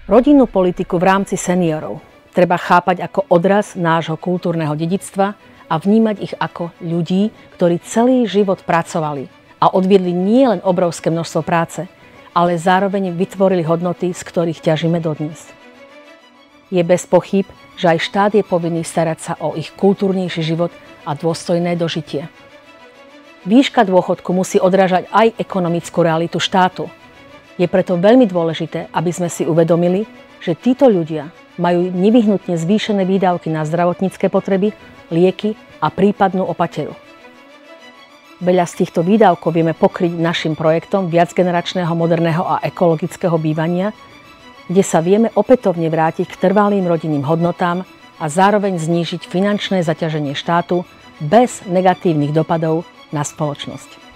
Rodinnú politiku v rámci seniorov treba chápať ako odraz nášho kultúrneho dedičstva a vnímať ich ako ľudí, ktorí celý život pracovali a odviedli nielen obrovské množstvo práce, ale zároveň vytvorili hodnoty, z ktorých ťažíme dodnes. Je bez pochýb, že aj štát je povinný starať sa o ich kultúrnejší život a dôstojné dožitie. Výška dôchodku musí odrážať aj ekonomickú realitu štátu. Je preto veľmi dôležité, aby sme si uvedomili, že títo ľudia majú nevyhnutne zvýšené výdavky na zdravotnícke potreby, lieky a prípadnú opateru. Veľa z týchto výdavkov vieme pokryť našim projektom viacgeneračného, moderného a ekologického bývania, kde sa vieme opätovne vrátiť k trvalým rodinným hodnotám a zároveň znížiť finančné zaťaženie štátu bez negatívnych dopadov na spoločnosť.